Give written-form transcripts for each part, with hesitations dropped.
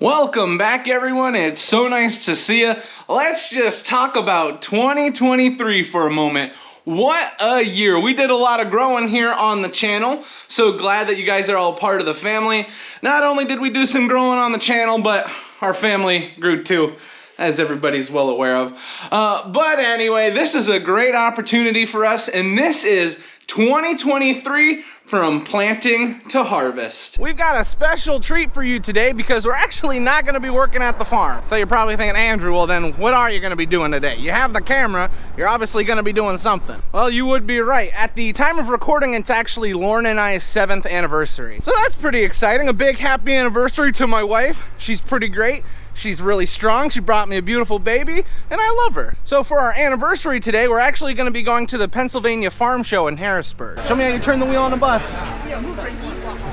Welcome back, everyone. It's so nice to see you. Let's just talk about 2023 for a moment. What a year. We did a lot of growing here on the channel. So glad that you guys are all part of the family. Not only did we do some growing on the channel, but our family grew too, as everybody's well aware of. But anyway, this is a great opportunity for us, and this is 2023 from planting to harvest. We've got a special treat for you today because we're actually not going to be working at the farm. So you're probably thinking, Andrew, well then what are you going to be doing today? You have the camera, you're obviously going to be doing something. Well, you would be right. At the time of recording, it's actually Lauren and I's 7th anniversary. So that's pretty exciting. A big happy anniversary to my wife. She's pretty great. She's really strong. She brought me a beautiful baby, and I love her. So for our anniversary today, we're actually going to be going to the Pennsylvania Farm Show in Harrisburg. Show me how you turn the wheel on the bus.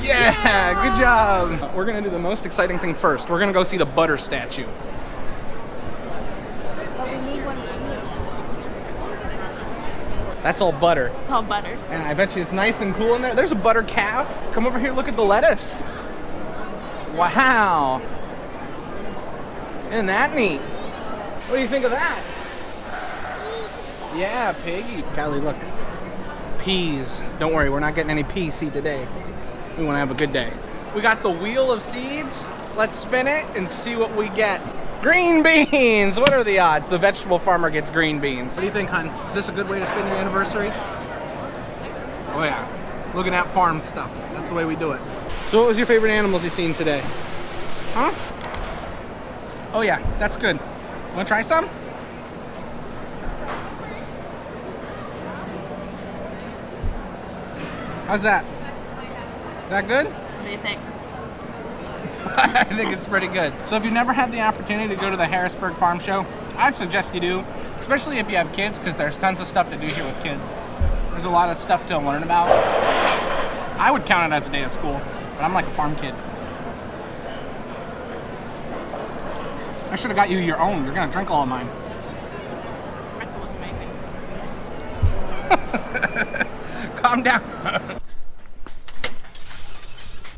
Yeah, good job. We're going to do the most exciting thing first. We're going to go see the butter statue. That's all butter. It's all butter. And I bet you it's nice and cool in there. There's a butter calf. Come over here, look at the lettuce. Wow. Isn't that neat? What do you think of that? Yeah, piggy. Callie, look. Peas. Don't worry, we're not getting any pea seed today. We want to have a good day. We got the wheel of seeds. Let's spin it and see what we get. Green beans! What are the odds the vegetable farmer gets green beans? What do you think, hon? Is this a good way to spend your anniversary? Oh yeah. Looking at farm stuff. That's the way we do it. So what was your favorite animals you've seen today? Huh? Oh yeah, that's good. Wanna try some? How's that? Is that good? What do you think? I think it's pretty good. So if you've never had the opportunity to go to the Harrisburg Farm Show, I'd suggest you do, especially if you have kids, because there's tons of stuff to do here with kids. There's a lot of stuff to learn about. I would count it as a day of school, but I'm like a farm kid. I should have got you your own. You're gonna drink all of mine. Pretzel was amazing. Calm down.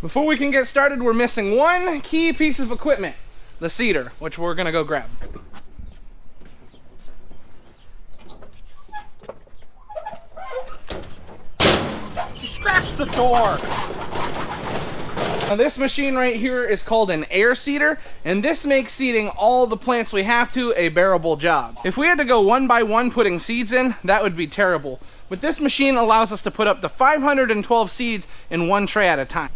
Before we can get started, we're missing one key piece of equipment. The seeder, which we're gonna go grab. You scratched the door. Now this machine right here is called an air seeder, and this makes seeding all the plants we have to a bearable job. If we had to go one by one putting seeds in, that would be terrible. But this machine allows us to put up to 512 seeds in one tray at a time.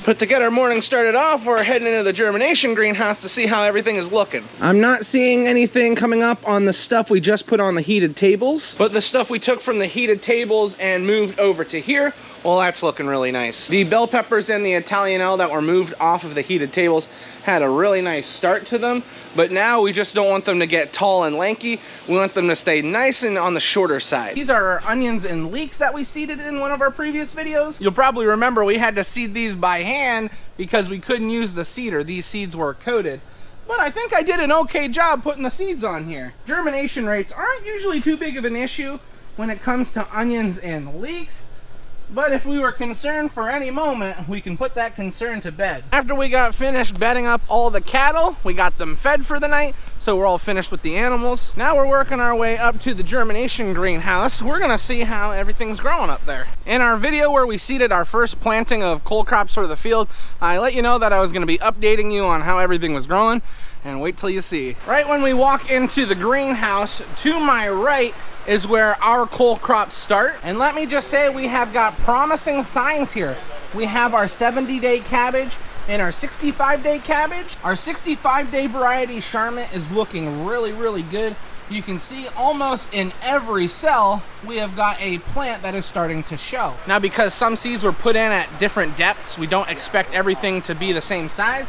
But to get our morning started off, we're heading into the germination greenhouse to see how everything is looking. I'm not seeing anything coming up on the stuff we just put on the heated tables, but the stuff we took from the heated tables and moved over to here, well, that's looking really nice. The bell peppers and the Italianelle that were moved off of the heated tables had a really nice start to them, but now we just don't want them to get tall and lanky. We want them to stay nice and on the shorter side. These are our onions and leeks that we seeded in one of our previous videos. You'll probably remember we had to seed these by hand because we couldn't use the seeder. These seeds were coated. But I think I did an okay job putting the seeds on here. Germination rates aren't usually too big of an issue when it comes to onions and leeks. But if we were concerned for any moment, we can put that concern to bed. After we got finished bedding up all the cattle, we got them fed for the night, so we're all finished with the animals. Now we're working our way up to the germination greenhouse. We're gonna see how everything's growing up there. In our video where we seeded our first planting of cole crops for the field, I let you know that I was gonna be updating you on how everything was growing, and wait till you see. Right when we walk into the greenhouse, to my right is where our cole crops start. And let me just say, we have got promising signs here. We have our 70-day cabbage and our 65-day cabbage. Our 65-day variety Charlotte is looking really, really good. You can see almost in every cell, we have got a plant that is starting to show. Now, because some seeds were put in at different depths, we don't expect everything to be the same size.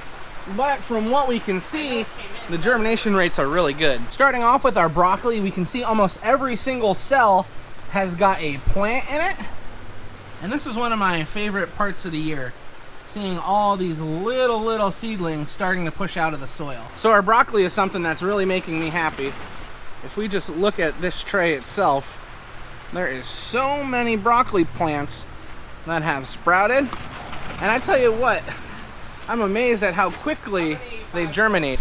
But from what we can see, the germination rates are really good. Starting off with our broccoli, we can see almost every single cell has got a plant in it. And this is one of my favorite parts of the year, seeing all these little seedlings starting to push out of the soil. So our broccoli is something that's really making me happy. If we just look at this tray itself, there is so many broccoli plants that have sprouted. And I tell you what, I'm amazed at how quickly they germinate.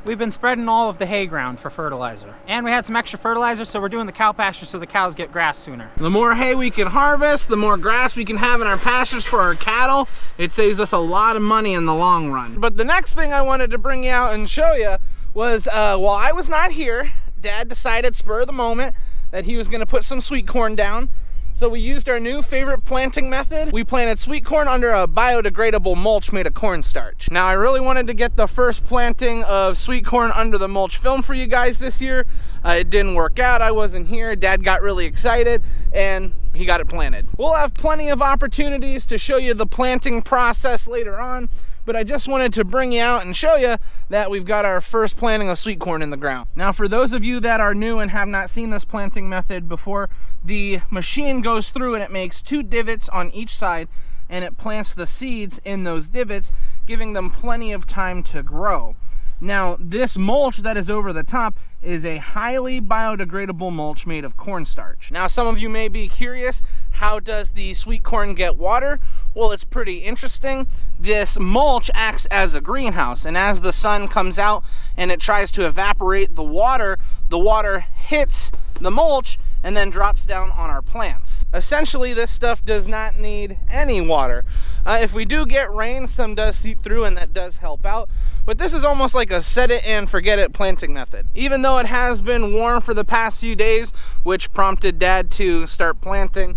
We've been spreading all of the hay ground for fertilizer. And we had some extra fertilizer, so we're doing the cow pasture so the cows get grass sooner. The more hay we can harvest, the more grass we can have in our pastures for our cattle. It saves us a lot of money in the long run. But the next thing I wanted to bring you out and show you was, while I was not here, Dad decided spur of the moment that he was gonna put some sweet corn down. So we used our new favorite planting method. We planted sweet corn under a biodegradable mulch made of cornstarch. Now I really wanted to get the first planting of sweet corn under the mulch film for you guys this year. It didn't work out, I wasn't here. Dad got really excited and he got it planted. We'll have plenty of opportunities to show you the planting process later on, but I just wanted to bring you out and show you that we've got our first planting of sweet corn in the ground. Now for those of you that are new and have not seen this planting method before, the machine goes through and it makes 2 divots on each side and it plants the seeds in those divots, giving them plenty of time to grow. Now this mulch that is over the top is a highly biodegradable mulch made of cornstarch. Now some of you may be curious, how does the sweet corn get water? Well, it's pretty interesting. This mulch acts as a greenhouse, and as the sun comes out and it tries to evaporate the water hits the mulch and then drops down on our plants. Essentially, this stuff does not need any water. If we do get rain, some does seep through and that does help out, but this is almost like a set it and forget it planting method. Even though it has been warm for the past few days, which prompted Dad to start planting,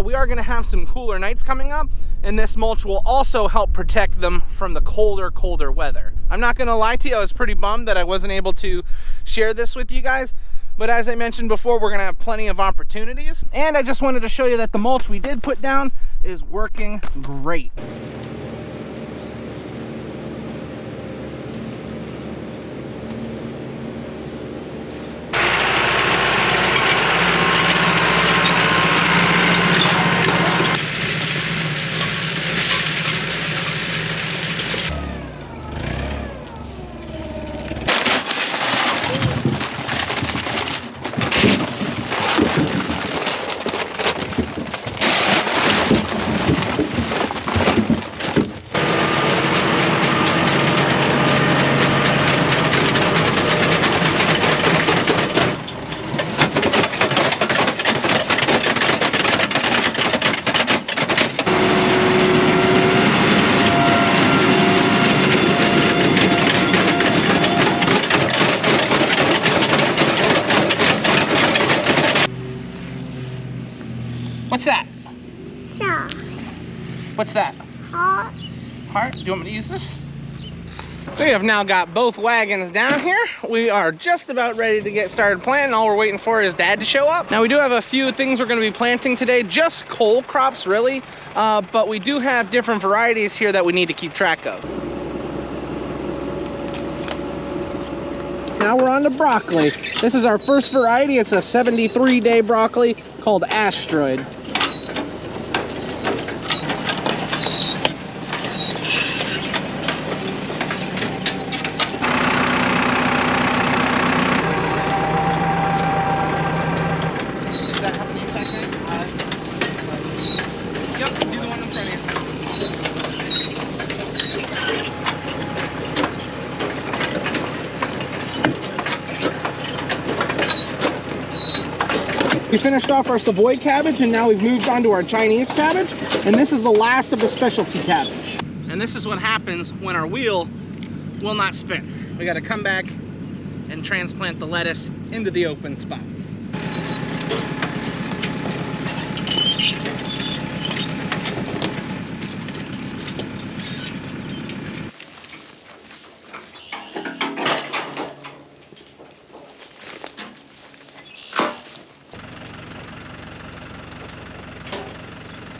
we are gonna have some cooler nights coming up, and this mulch will also help protect them from the colder weather. I'm not gonna lie to you, I was pretty bummed that I wasn't able to share this with you guys, but as I mentioned before, we're gonna have plenty of opportunities. And I just wanted to show you that the mulch we did put down is working great. What's that? What's that? Heart. Heart? Do you want me to use this? We have now got both wagons down here. We are just about ready to get started planting. All we're waiting for is Dad to show up. Now we do have a few things we're gonna be planting today, just cole crops really, but we do have different varieties here that we need to keep track of. Now we're on to broccoli. This is our first variety. It's a 73-day broccoli called Asteroid. We finished off our Savoy cabbage and now we've moved on to our Chinese cabbage, and this is the last of the specialty cabbage. And this is what happens when our wheel will not spin. We got to come back and transplant the lettuce into the open spots.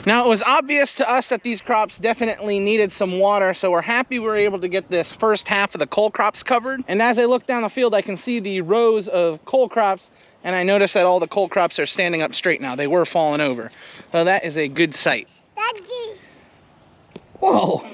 Now, it was obvious to us that these crops definitely needed some water, so we're happy we were able to get this first half of the cole crops covered. And as I look down the field, I can see the rows of cole crops, and I notice that all the cole crops are standing up straight now. They were falling over. So that is a good sight. Veggie. Whoa!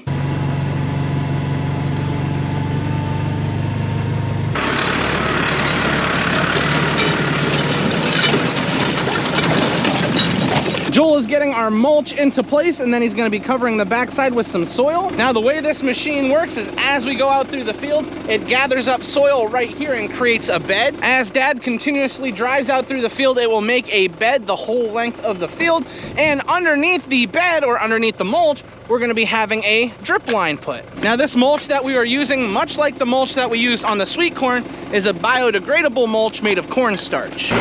Joel is getting our mulch into place, and then he's going to be covering the backside with some soil. Now, the way this machine works is as we go out through the field, it gathers up soil right here and creates a bed. As Dad continuously drives out through the field, it will make a bed the whole length of the field. And underneath the bed, or underneath the mulch, we're going to be having a drip line put. Now, this mulch that we are using, much like the mulch that we used on the sweet corn, is a biodegradable mulch made of cornstarch.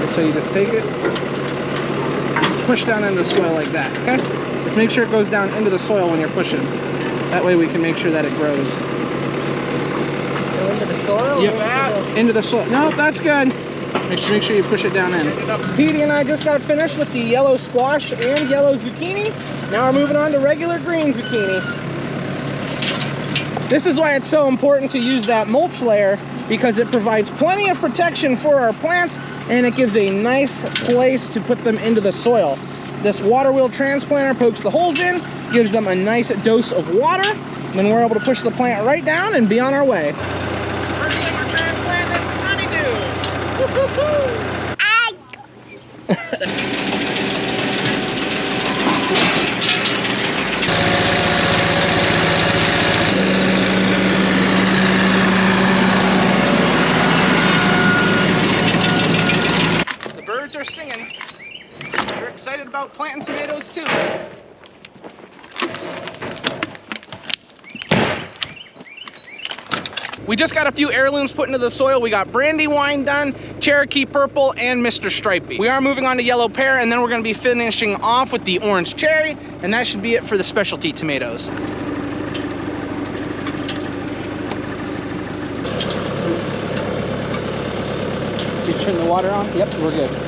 So you just take it, just push down into the soil like that, okay? Just make sure it goes down into the soil when you're pushing. That way we can make sure that it grows. Go into the soil? Yep, into the soil. No, that's good. Make sure you push it down in. Petey and I just got finished with the yellow squash and yellow zucchini. Now we're moving on to regular green zucchini. This is why it's so important to use that mulch layer, because it provides plenty of protection for our plants, and it gives a nice place to put them into the soil. This water wheel transplanter pokes the holes in, gives them a nice dose of water, and then we're able to push the plant right down and be on our way. First thing we're transplanting is honeydew. Woo-hoo-hoo! Are singing. They're excited about planting tomatoes too. We just got a few heirlooms put into the soil. We got Brandywine done, Cherokee Purple, and Mr. Stripey. We are moving on to Yellow Pear, and then we're going to be finishing off with the Orange Cherry, and that should be it for the specialty tomatoes. Did you turn the water on? Yep, we're good.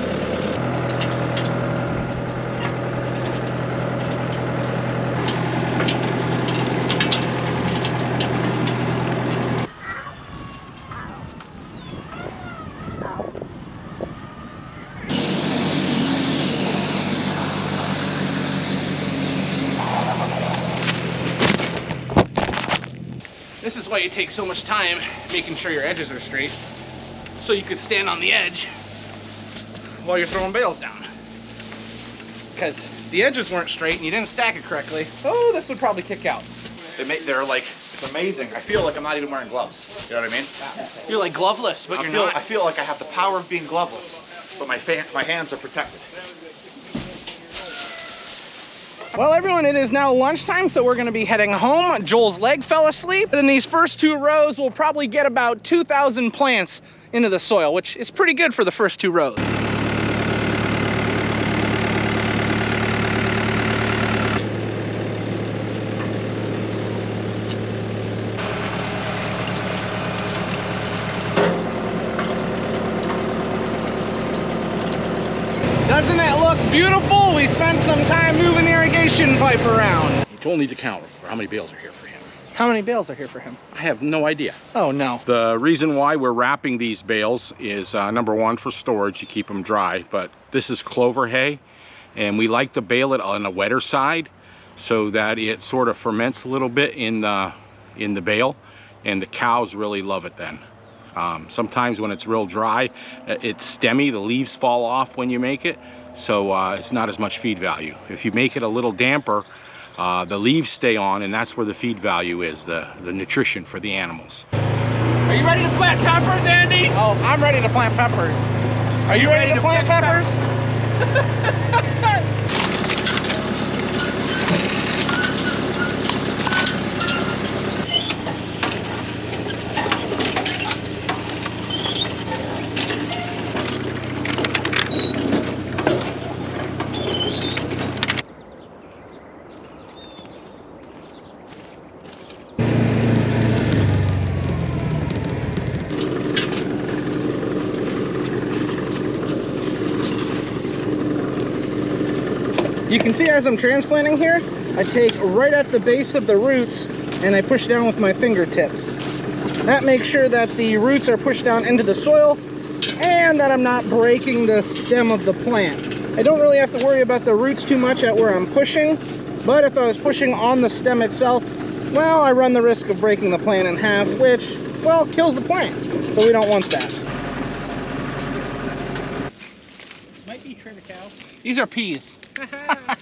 This is why you take so much time making sure your edges are straight, so you could stand on the edge while you're throwing bales down. Because the edges weren't straight and you didn't stack it correctly, oh, this would probably kick out. They're like, it's amazing. I feel like I'm not even wearing gloves. You know what I mean? You're like gloveless, but you're not. I feel like I have the power of being gloveless, but my hands are protected. Well, everyone, it is now lunchtime, so we're gonna be heading home. Joel's leg fell asleep, but in these first 2 rows, we'll probably get about 2,000 plants into the soil, which is pretty good for the first 2 rows. Doesn't it look beautiful? We spent some time moving the irrigation pipe around. Joel needs to count for how many bales are here for him. How many bales are here for him? I have no idea. Oh, no. The reason why we're wrapping these bales is number one, for storage, you keep them dry, but this is clover hay, and we like to bale it on the wetter side so that it sort of ferments a little bit in the bale, and the cows really love it then. Sometimes when it's real dry, it's stemmy, the leaves fall off when you make it, so it's not as much feed value. If you make it a little damper, the leaves stay on, and that's where the feed value is, the nutrition for the animals. Are you ready to plant peppers, Andy? Oh, I'm ready to plant peppers. Are you ready to plant peppers? You can see as I'm transplanting here, I take right at the base of the roots and I push down with my fingertips. That makes sure that the roots are pushed down into the soil and that I'm not breaking the stem of the plant. I don't really have to worry about the roots too much at where I'm pushing, but if I was pushing on the stem itself, well, I run the risk of breaking the plant in half, which, well, kills the plant. So we don't want that. Might be triticale. These are peas.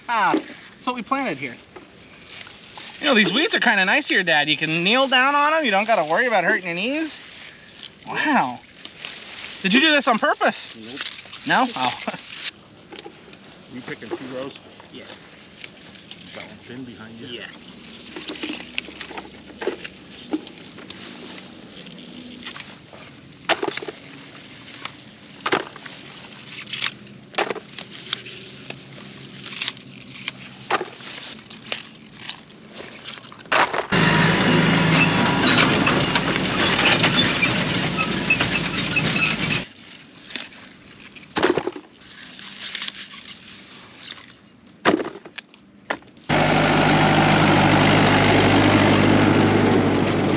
That's what we planted here. You know, these weeds are kind of nice here, Dad. You can kneel down on them. You don't got to worry about hurting your knees. Wow. Did you do this on purpose? Nope. No? Oh. You picking 2 rows? Yeah. Got one thin behind you? Yeah.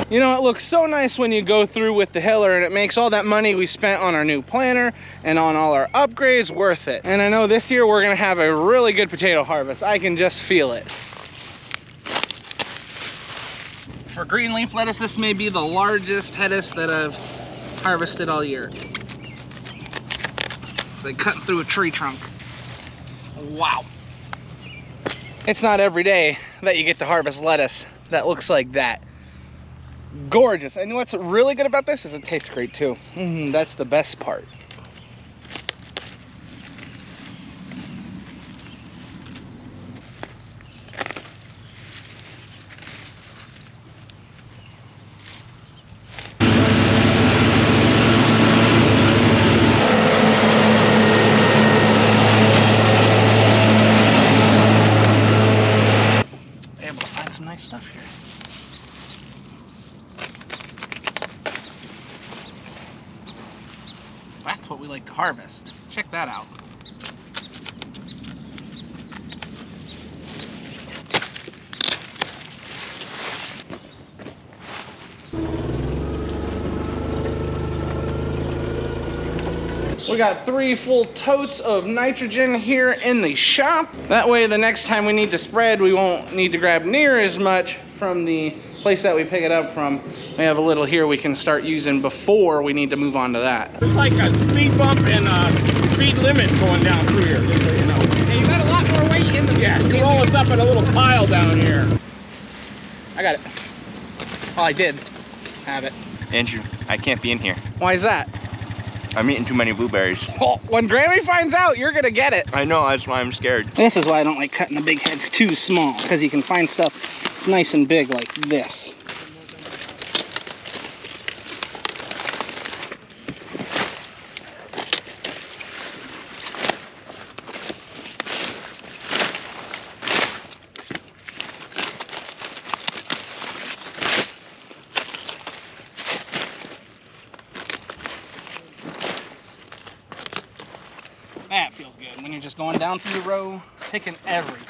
You know, it looks so nice when you go through with the hiller, and it makes all that money we spent on our new planter and on all our upgrades worth it. And I know this year we're gonna have a really good potato harvest. I can just feel it. For green leaf lettuce, this may be the largest lettuce that I've harvested all year. They cut through a tree trunk. Wow. It's not every day that you get to harvest lettuce that looks like that. Gorgeous. And what's really good about this is it tastes great too. That's the best part. Able to find some nice stuff here. That's what we like to harvest. Check that out. We got 3 full totes of nitrogen here in the shop. That way the next time we need to spread, we won't need to grab near as much from the place that we pick it up from. We have a little here we can start using before we need to move on to that. It's like a speed bump and a speed limit going down through here, just so you know. Hey, you got a lot more weight in the... Yeah, you roll us up in a little pile down here. I got it. Oh, I did have it. Andrew, I can't be in here. Why is that? I'm eating too many blueberries. Well, when Grammy finds out, you're gonna get it. I know, that's why I'm scared. This is why I don't like cutting the big heads too small, because you can find stuff that's nice and big like this. That feels good when you're just going down through the row, picking everything.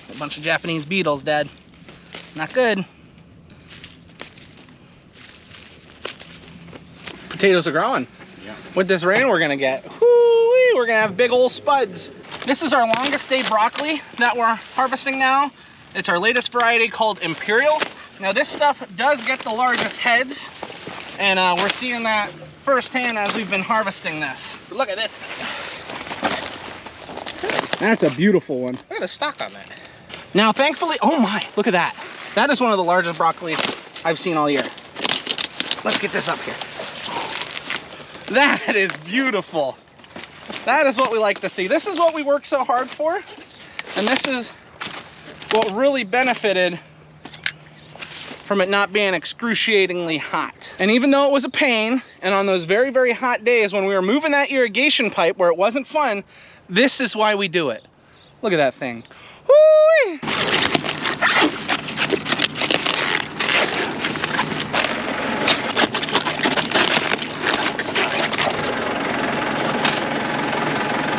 A bunch of Japanese beetles, Dad. Not good. Potatoes are growing. Yeah. With this rain we're gonna get, whoo-wee, we're gonna have big old spuds. This is our longest day broccoli that we're harvesting now. It's our latest variety called Imperial. Now this stuff does get the largest heads, and we're seeing that firsthand as we've been harvesting this. Look at this thing. That's a beautiful one. Look at the stock on that. Now, thankfully, oh my, look at that. That is one of the largest broccoli I've seen all year. Let's get this up here. That is beautiful. That is what we like to see. This is what we work so hard for. And this is what really benefited from it not being excruciatingly hot. And even though it was a pain, and on those very, very hot days when we were moving that irrigation pipe where it wasn't fun, this is why we do it. Look at that thing. Woo-wee!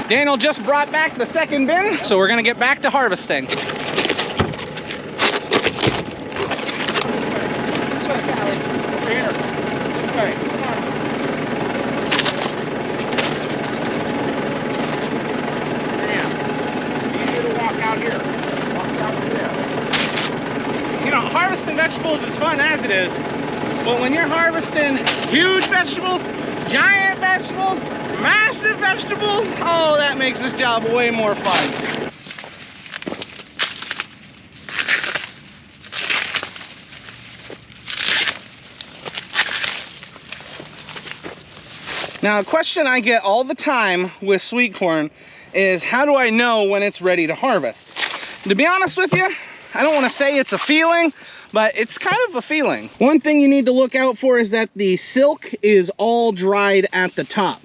Daniel just brought back the second bin, so we're gonna get back to harvesting. This way, Callie. Over here. This way. Come on. Easier to walk out here. Walk out there. You know, harvesting vegetables is fun as it is, but when you're harvesting huge vegetables, giant vegetables, massive vegetables, oh, that makes this job way more fun. Now, a question I get all the time with sweet corn is, how do I know when it's ready to harvest? To be honest with you, I don't want to say it's a feeling, but it's kind of a feeling. One thing you need to look out for is that the silk is all dried at the top.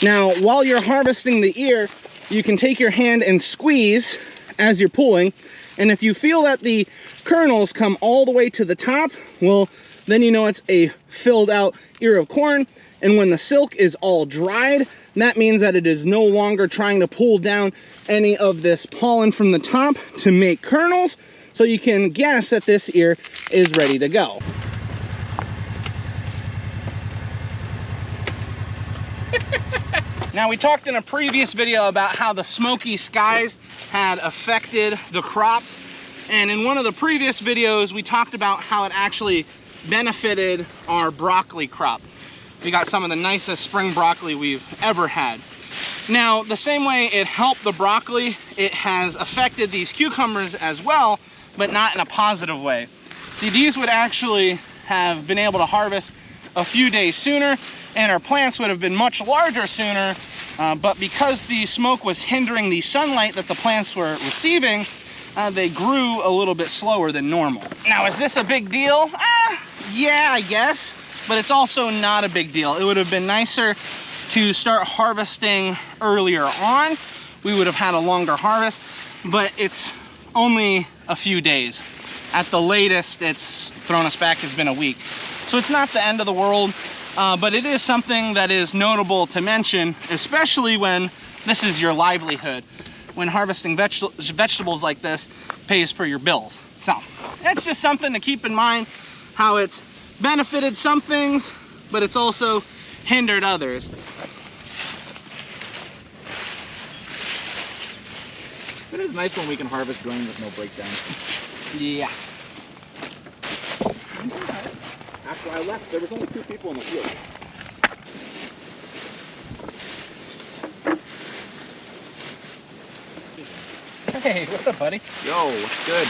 Now, while you're harvesting the ear, you can take your hand and squeeze as you're pulling, and if you feel that the kernels come all the way to the top, well, then you know it's a filled out ear of corn. And when the silk is all dried, that means that it is no longer trying to pull down any of this pollen from the top to make kernels, so you can guess that this ear is ready to go. Now, we talked in a previous video about how the smoky skies had affected the crops. And in one of the previous videos, we talked about how it actually benefited our broccoli crop. We got some of the nicest spring broccoli we've ever had. Now, the same way it helped the broccoli, it has affected these cucumbers as well, but not in a positive way. See, these would actually have been able to harvest a few days sooner, and our plants would have been much larger sooner, but because the smoke was hindering the sunlight that the plants were receiving, they grew a little bit slower than normal. Now, is this a big deal? Yeah, I guess, but it's also not a big deal. It would have been nicer to start harvesting earlier on. We would have had a longer harvest, but it's only a few days. At the latest, it's thrown us back has been a week. So it's not the end of the world, but it is something that is notable to mention, especially when this is your livelihood. When harvesting vegetables like this pays for your bills. So that's just something to keep in mind, how it's benefited some things, but it's also hindered others. It is nice when we can harvest grain with no breakdown. Yeah. After I left, there was only 2 people in the field. Hey, what's up, buddy? Yo, what's good?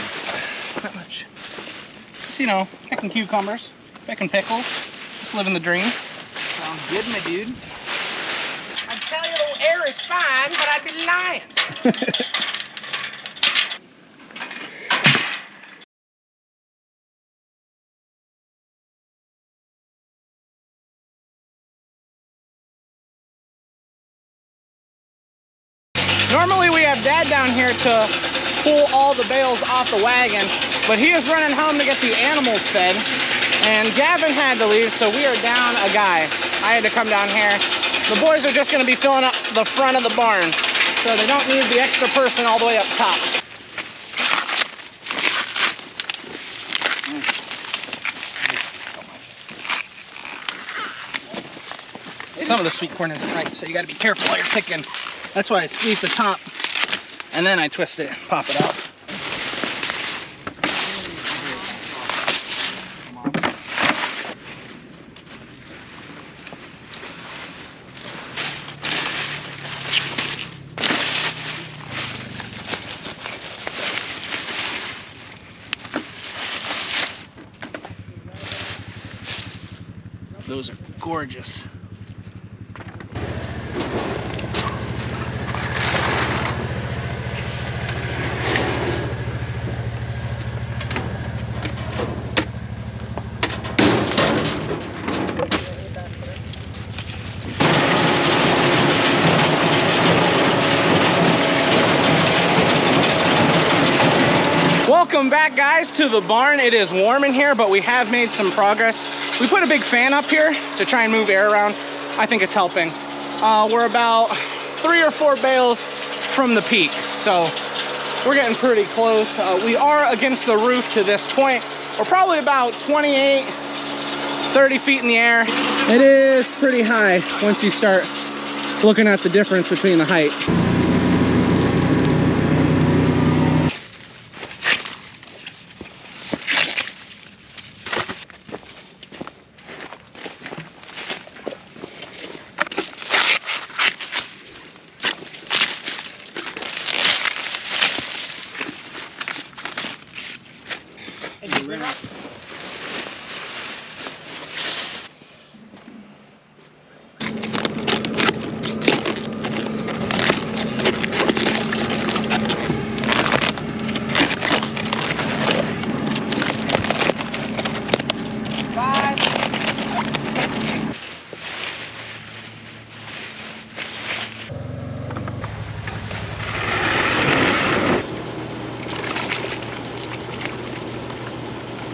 Not much. Just, you know, picking cucumbers, picking pickles, just living the dream. Sounds good, my dude. I'd tell you the air is fine, but I'd be lying. Normally we have Dad down here to pull all the bales off the wagon, but he is running home to get the animals fed, and Gavin had to leave, so we are down a guy. I had to come down here. The boys are just going to be filling up the front of the barn, so they don't need the extra person all the way up top. Some of the sweet corn isn't right, so you got to be careful while you're picking. That's why I squeeze the top, and then I twist it, pop it out. Those are gorgeous. Welcome back, guys, to the barn. It is warm in here, but we have made some progress. We put a big fan up here to try and move air around. I think it's helping. We're about 3 or 4 bales from the peak, so we're getting pretty close. We are against the roof to this point. We're probably about 28, 30 feet in the air. It is pretty high once you start looking at the difference between the height.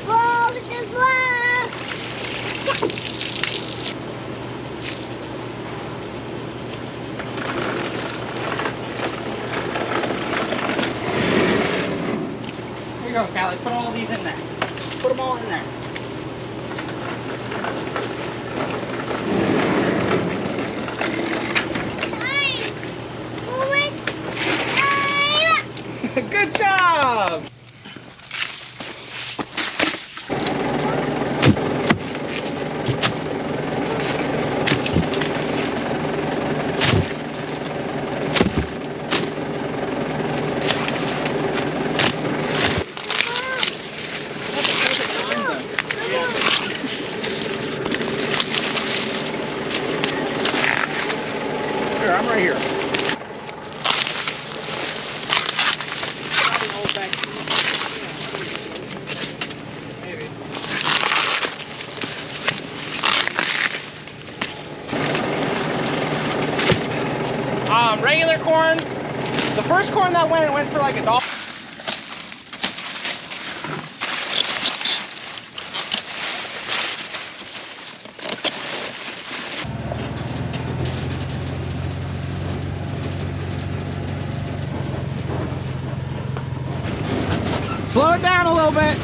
Whoa, with the blood. Here you go, Callie. Put all these in there. Put them all in there. Time. Move it. Good job! Here, I'm right here. Regular corn. The first corn that went for like $1. Slow it down a little bit.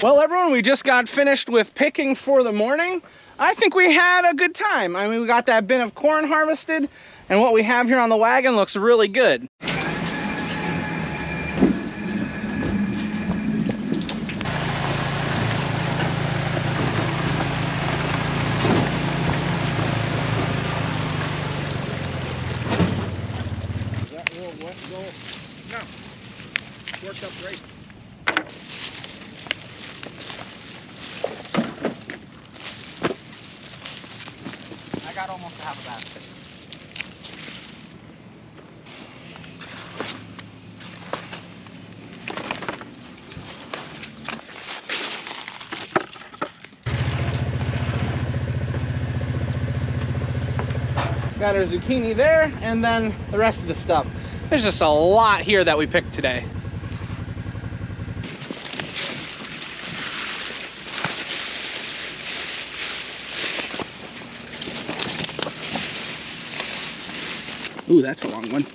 Well, everyone, we just got finished with picking for the morning. I think we had a good time. I mean, we got that bin of corn harvested, and what we have here on the wagon looks really good. No, worked up great. I got almost half a basket. Got our zucchini there, and then the rest of the stuff. There's just a lot here that we picked today. Ooh, that's a long one.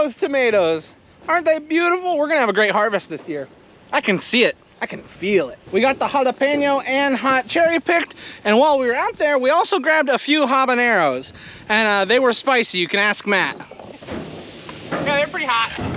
those tomatoes. Aren't they beautiful? We're gonna have a great harvest this year. I can see it. I can feel it. We got the jalapeno and hot cherry picked, and while we were out there, we also grabbed a few habaneros, and they were spicy. You can ask Matt. Yeah, they're pretty hot.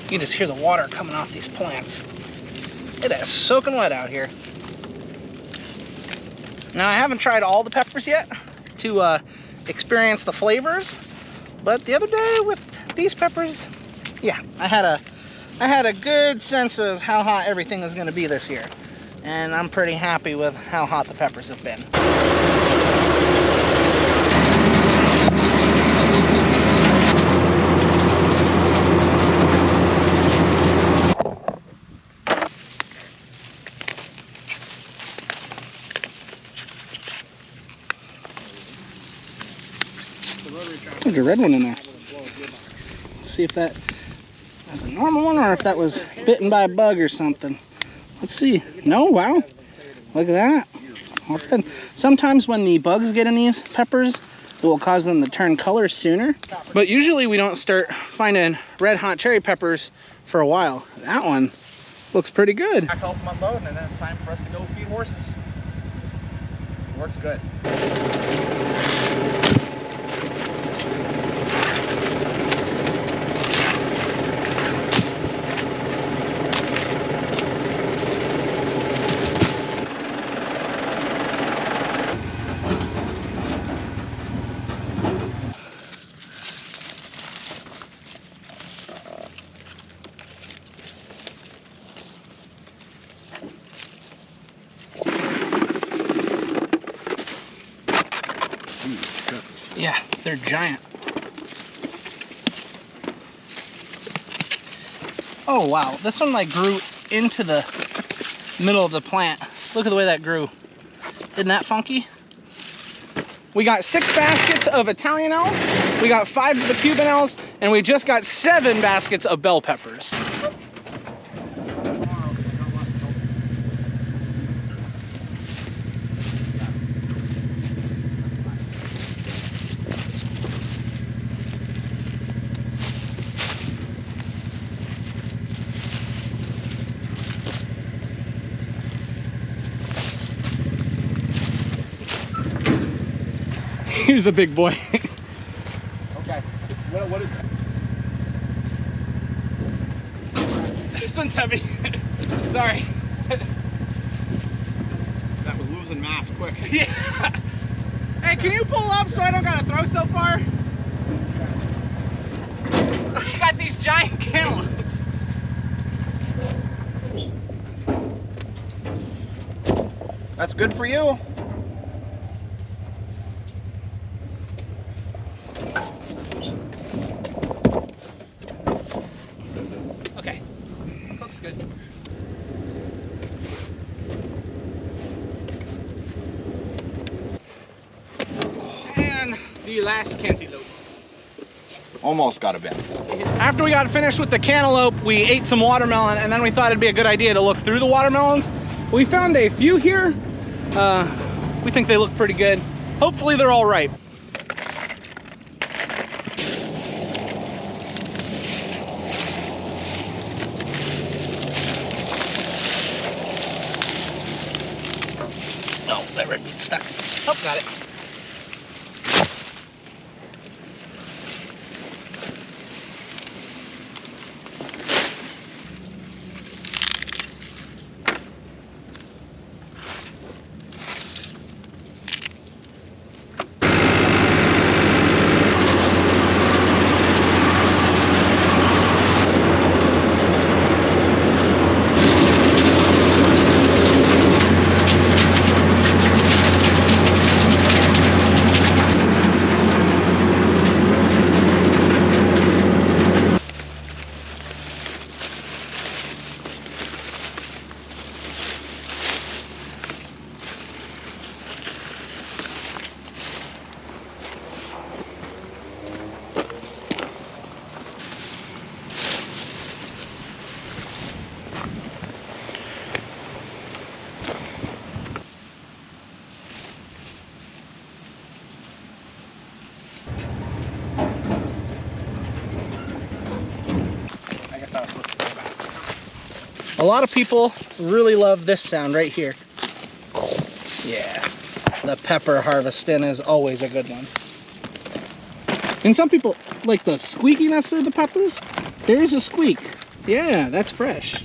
You can just hear the water coming off these plants. It is soaking wet out here. Now, I haven't tried all the peppers yet to experience the flavors, but the other day with these peppers, yeah, I had a good sense of how hot everything is going to be this year, and I'm pretty happy with how hot the peppers have been. There's a red one in there. Let's see if that's a normal one or if that was bitten by a bug or something. Let's see. No, wow. Look at that. All good. Sometimes when the bugs get in these peppers, it will cause them to turn color sooner. But usually we don't start finding red hot cherry peppers for a while. That one looks pretty good. I help them unload, and then it's time for us to go feed horses. Works good. Yeah, they're giant. Oh wow, this one like grew into the middle of the plant. Look at the way that grew. Isn't that funky? We got 6 baskets of Italian elves, we got 5 of the Cuban elves, and we just got 7 baskets of bell peppers. Here's a big boy. Okay. What is that? This one's heavy. Sorry. That was losing mass quick. Yeah. Hey, can you pull up so I don't gotta throw so far? I got these giant cantaloupes. That's good for you. Okay, looks good. And the last cantaloupe. Almost got a bit. After we got finished with the cantaloupe, we ate some watermelon, and then we thought it'd be a good idea to look through the watermelons. We found a few here. We think they look pretty good. Hopefully they're all ripe. Oh, that red beet's stuck. Oh, got it. A lot of people really love this sound right here. Yeah, the pepper harvesting is always a good one. And some people like the squeakiness of the peppers. There's a squeak. Yeah, that's fresh.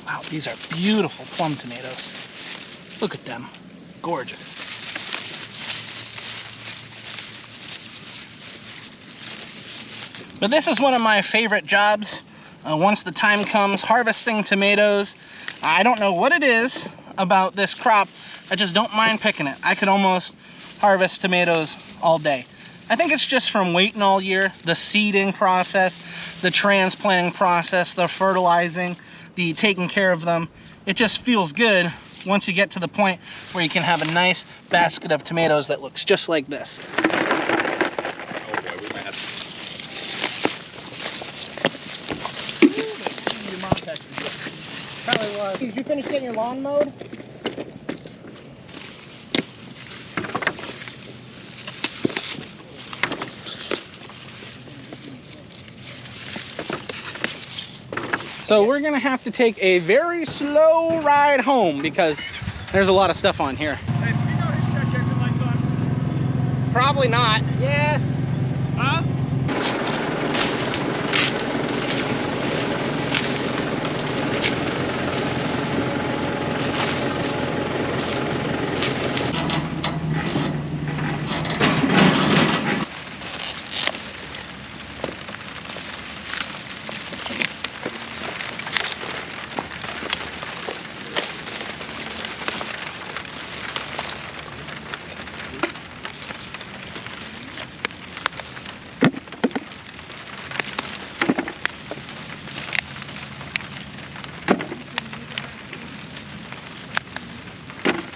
Wow, these are beautiful plum tomatoes. Look at them. Gorgeous. But this is one of my favorite jobs. Once the time comes, harvesting tomatoes. I don't know what it is about this crop. I just don't mind picking it. I could almost harvest tomatoes all day. I think it's just from waiting all year, the seeding process, the transplanting process, the fertilizing, the taking care of them. It just feels good once you get to the point where you can have a nice basket of tomatoes that looks just like this. Oh boy, we might have Probably was. Did you finish getting your lawn mowed? So we're gonna have to take a very slow ride home because there's a lot of stuff on here. Hey, does he know his check engine lights on? Probably not. Yes. Huh?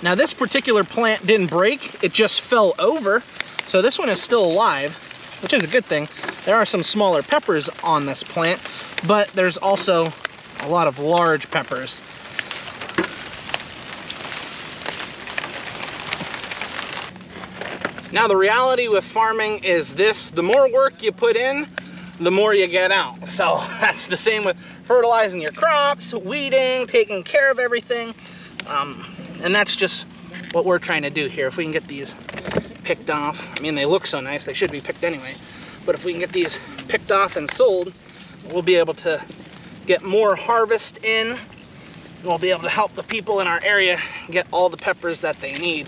Now this particular plant didn't break, it just fell over. So this one is still alive, which is a good thing. There are some smaller peppers on this plant, but there's also a lot of large peppers. Now the reality with farming is this: the more work you put in, the more you get out. So that's the same with fertilizing your crops, weeding, taking care of everything. And that's just what we're trying to do here. If we can get these picked off, I mean, they look so nice, they should be picked anyway. But if we can get these picked off and sold, we'll be able to get more harvest in. We'll be able to help the people in our area get all the peppers that they need.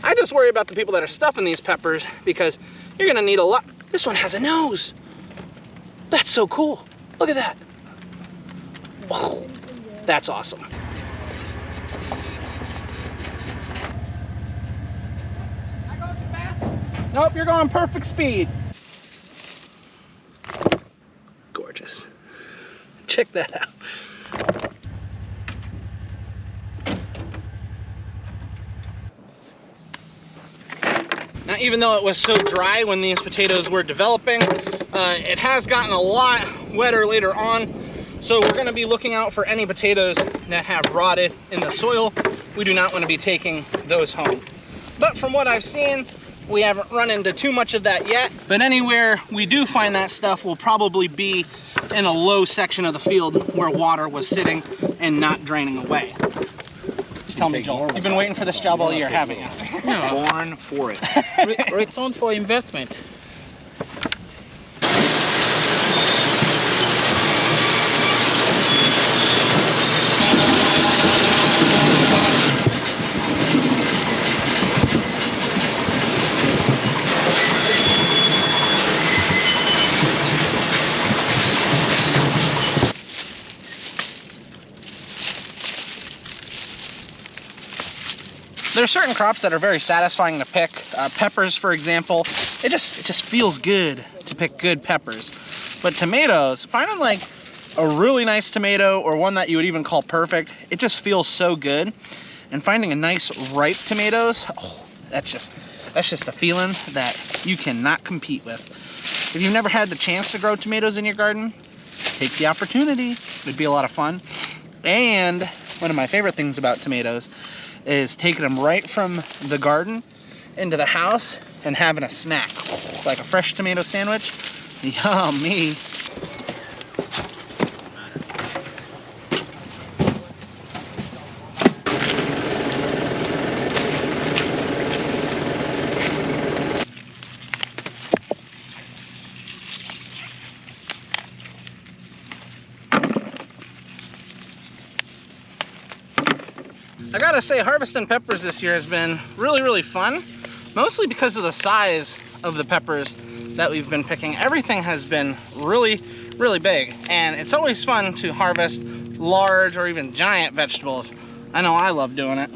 I just worry about the people that are stuffing these peppers because you're gonna need a lot. This one has a nose. That's so cool. Look at that. Whoa, that's awesome. Nope, you're going perfect speed. Gorgeous. Check that out. Now, even though it was so dry when these potatoes were developing, it has gotten a lot wetter later on. So we're gonna be looking out for any potatoes that have rotted in the soil. We do not want to be taking those home. But from what I've seen, we haven't run into too much of that yet. But anywhere we do find that stuff will probably be in a low section of the field where water was sitting and not draining away. Tell me, Joel, you've been waiting for this job all year, haven't you? No. Born for it. Return for investment. There's certain crops that are very satisfying to pick. Peppers, for example, it just feels good to pick good peppers. But tomatoes, finding like a really nice tomato or one that you would even call perfect, it just feels so good. And finding a nice ripe tomatoes, oh, that's just a feeling that you cannot compete with. If you've never had the chance to grow tomatoes in your garden, take the opportunity. It'd be a lot of fun. And one of my favorite things about tomatoes is taking them right from the garden into the house and having a snack, like a fresh tomato sandwich. Yummy. I gotta say, harvesting peppers this year has been really fun, mostly because of the size of the peppers that we've been picking. Everything has been really big, and it's always fun to harvest large or even giant vegetables. I know I love doing it.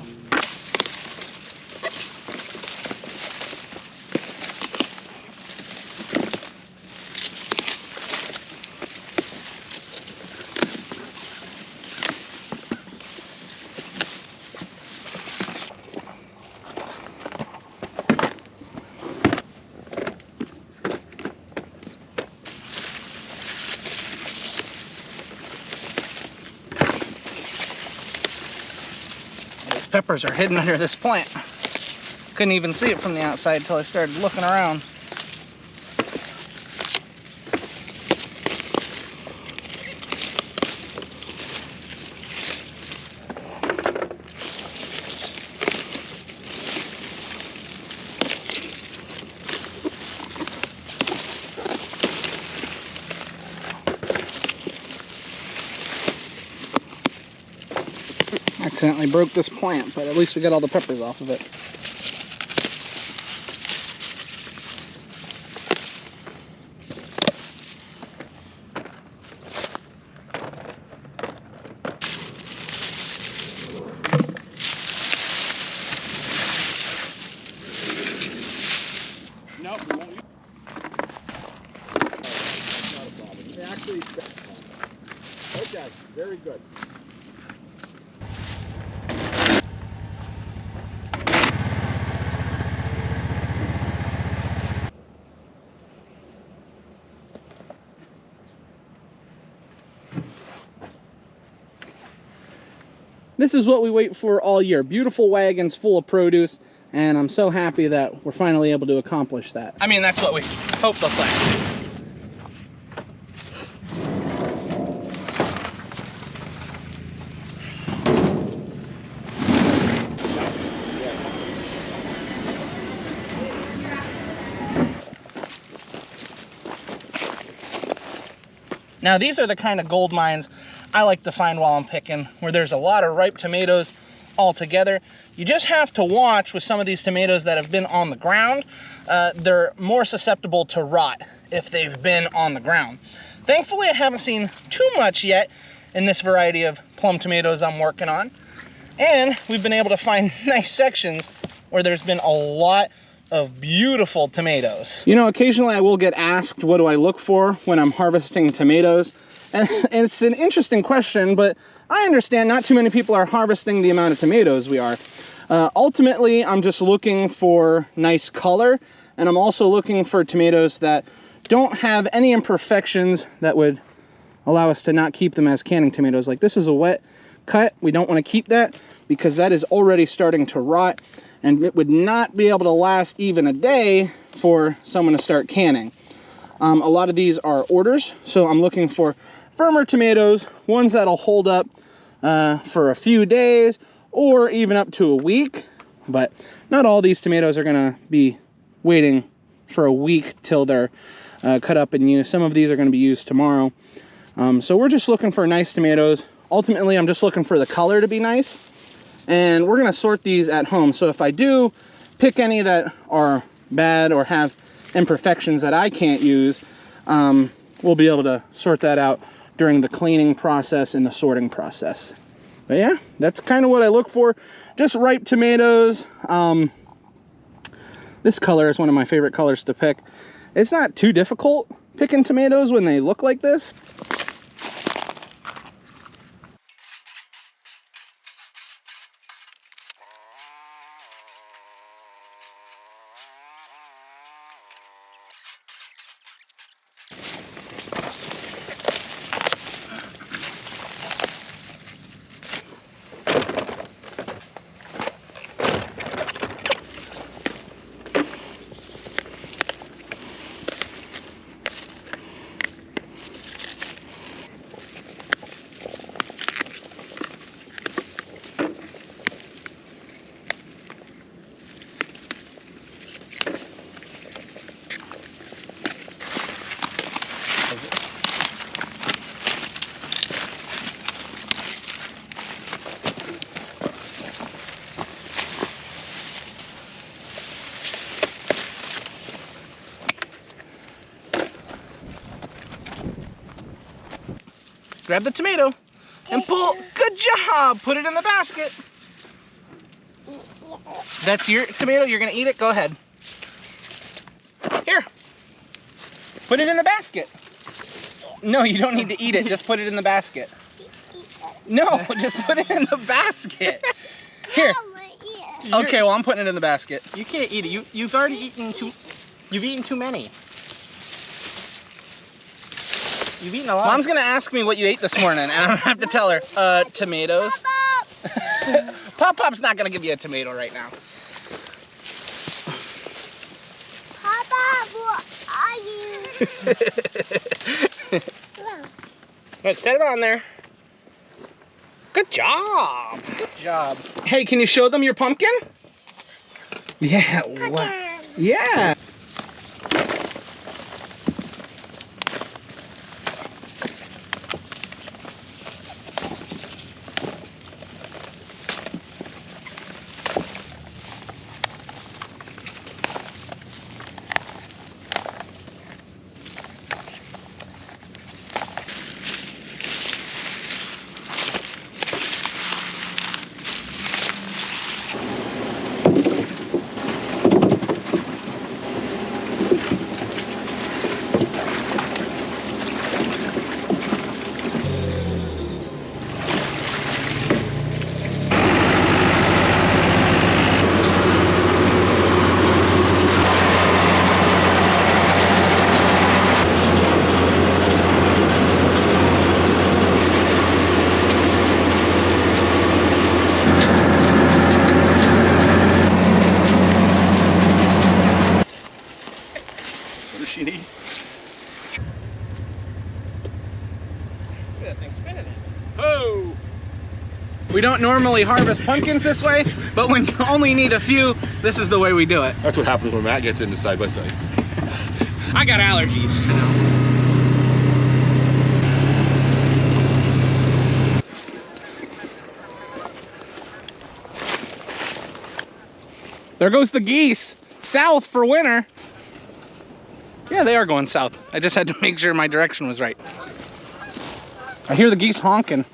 Peppers are hidden under this plant. Couldn't even see it from the outside until I started looking around. Accidentally broke this plant, but at least we got all the peppers off of it. Nope, we won't use. Not a problem. Actually, okay, very good. This is what we wait for all year. Beautiful wagons full of produce, and I'm so happy that we're finally able to accomplish that. I mean, that's what we hope they'll say. Now, these are the kind of gold mines I like to find while I'm picking, where there's a lot of ripe tomatoes all together. You just have to watch with some of these tomatoes that have been on the ground. They're more susceptible to rot if they've been on the ground. Thankfully, I haven't seen too much yet in this variety of plum tomatoes I'm working on. And we've been able to find nice sections where there's been a lot of beautiful tomatoes. You know, occasionally I will get asked, what do I look for when I'm harvesting tomatoes? And it's an interesting question, but I understand not too many people are harvesting the amount of tomatoes we are. Ultimately, I'm just looking for nice color, and I'm also looking for tomatoes that don't have any imperfections that would allow us to not keep them as canning tomatoes. Like, this is a wet cut. We don't want to keep that because that is already starting to rot, and it would not be able to last even a day for someone to start canning. A lot of these are orders, so I'm looking for firmer tomatoes, ones that'll hold up for a few days or even up to a week. But not all these tomatoes are gonna be waiting for a week till they're cut up and used. Some of these are gonna be used tomorrow. So we're just looking for nice tomatoes. Ultimately, I'm just looking for the color to be nice. And we're gonna sort these at home. So if I do pick any that are bad or have imperfections that I can't use, we'll be able to sort that out during the cleaning process and the sorting process. But yeah, that's kind of what I look for. Just ripe tomatoes. This color is one of my favorite colors to pick. It's not too difficult picking tomatoes when they look like this. Grab the tomato and pull. Good job. Put it in the basket. That's your tomato. You're gonna eat it. Go ahead. Here. Put it in the basket. No, you don't need to eat it. Just put it in the basket. No, just put it in the basket. Here. Okay, well I'm putting it in the basket. You can't eat it. You've already eaten too. You've eaten too many. You've eaten a lot. Mom's gonna ask me what you ate this morning, and I'm gonna have to tell her. Tomatoes. Pop-Pop's not gonna give you a tomato right now. Papa, what are you? But set it on there. Good job. Good job. Hey, can you show them your pumpkin? Yeah. What? Yeah. What does she need? That thing's spinning it. Oh! We don't normally harvest pumpkins this way, but when you only need a few, this is the way we do it. That's what happens when Matt gets into side by side. I got allergies. There goes the geese. South for winter. Yeah, they are going south. I just had to make sure my direction was right. I hear the geese honking.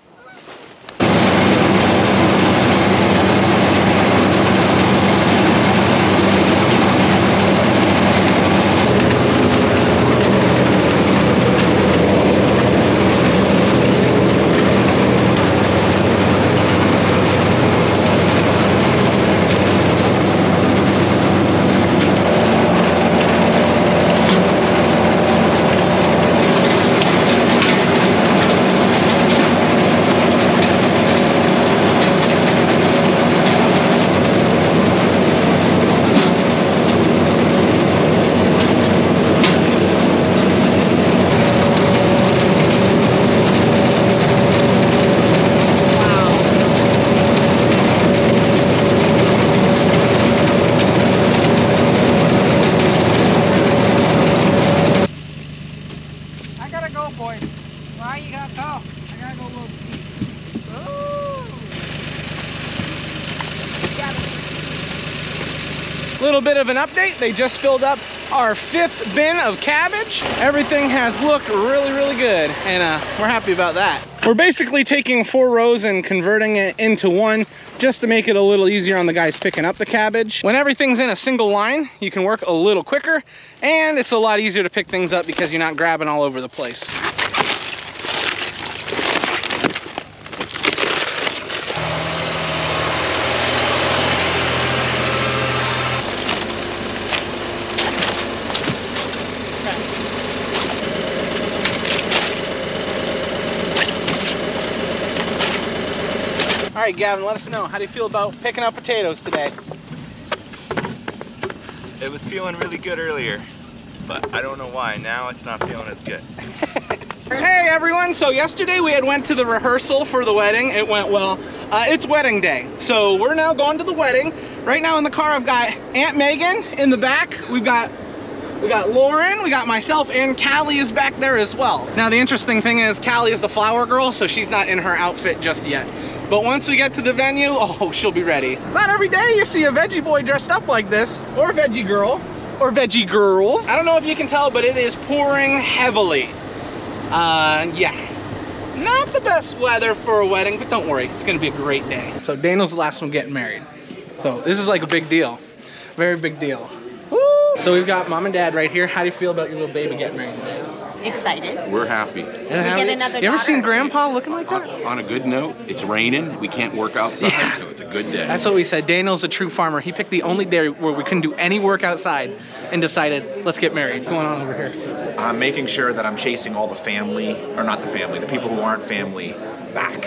Little bit of an update. They just filled up our 5th bin of cabbage. Everything has looked really, really good, and we're happy about that. We're basically taking 4 rows and converting it into one just to make it a little easier on the guys picking up the cabbage. When everything's in a single line, you can work a little quicker, and it's a lot easier to pick things up because you're not grabbing all over the place. All right, Gavin, let us know. How do you feel about picking up potatoes today? It was feeling really good earlier, but I don't know why. Now it's not feeling as good. Hey everyone, so yesterday we had went to the rehearsal for the wedding. It went well. It's wedding day, so we're now going to the wedding. Right now in the car I've got Aunt Megan in the back. We got Lauren, we got myself, and Callie is back there as well. Now the interesting thing is Callie is the flower girl, so she's not in her outfit just yet. But once we get to the venue, oh, she'll be ready. It's not every day you see a veggie boy dressed up like this, or a veggie girl, or veggie girls. I don't know if you can tell, but it is pouring heavily. Yeah. Not the best weather for a wedding, but don't worry, it's gonna be a great day. So Daniel's the last one getting married. So this is like a big deal, very big deal. Woo! So we've got mom and dad right here. How do you feel about your little baby getting married? Excited. We're happy. get another You ever seen daughter. Grandpa looking like that? On a good note, it's raining. We can't work outside, Yeah. so it's a good day. That's what we said. Daniel's a true farmer. He picked the only day where we couldn't do any work outside and decided, let's get married. What's going on over here? I'm making sure that I'm chasing all the family, or not the family, the people who aren't family back.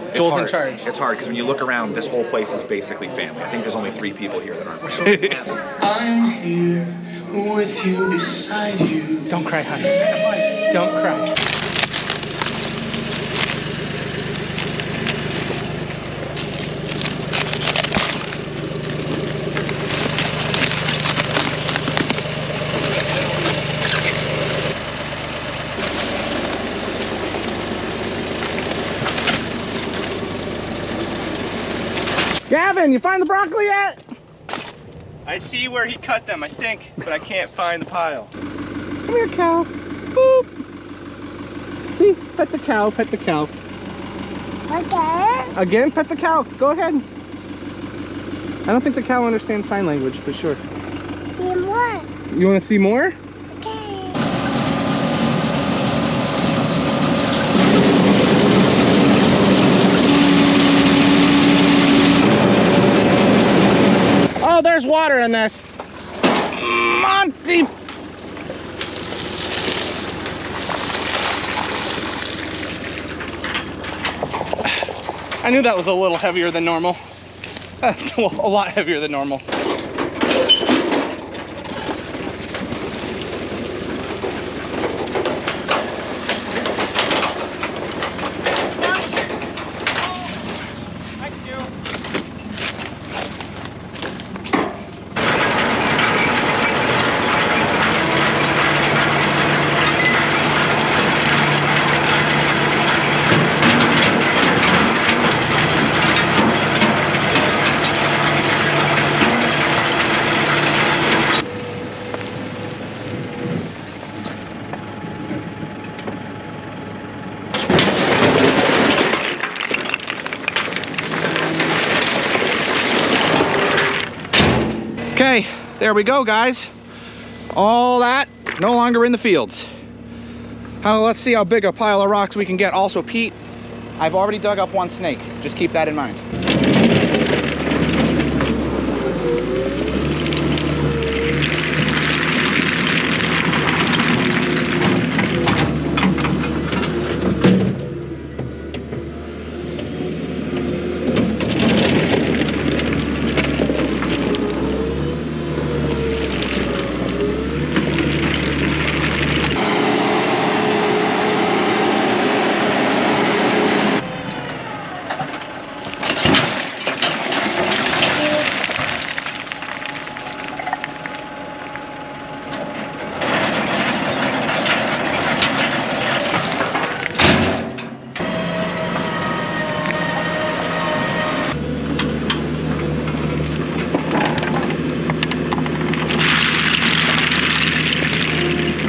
It's Joel's in hard. charge. It's hard because when you look around, this whole place is basically family. I think there's only 3 people here that aren't family. I'm here with you, beside you. Don't cry, honey. Don't cry. Gavin, you find the broccoli yet? I see where he cut them, I think, but I can't find the pile. Come here, cow. Boop. See? Pet the cow, pet the cow. Okay. Again, pet the cow. Go ahead. I don't think the cow understands sign language, but sure. See more. You want to see more? Okay. Oh, there's water in this. Monty. I knew that was a little heavier than normal. Well, a lot heavier than normal. Okay, there we go, guys. All that no longer in the fields. Let's see how big a pile of rocks we can get. Also, Pete, I've already dug up 1 snake. Just keep that in mind.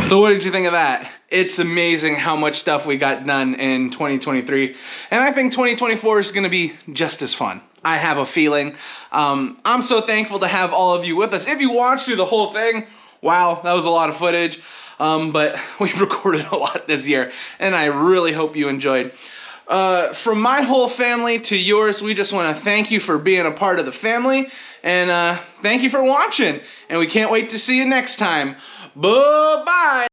So what did you think of that? It's amazing how much stuff we got done in 2023. And I think 2024 is gonna be just as fun. I have a feeling. I'm so thankful to have all of you with us. If you watched through the whole thing, wow, that was a lot of footage. But we recorded a lot this year and I really hope you enjoyed. From my whole family to yours, we just wanna thank you for being a part of the family and thank you for watching. And we can't wait to see you next time. Bye-bye.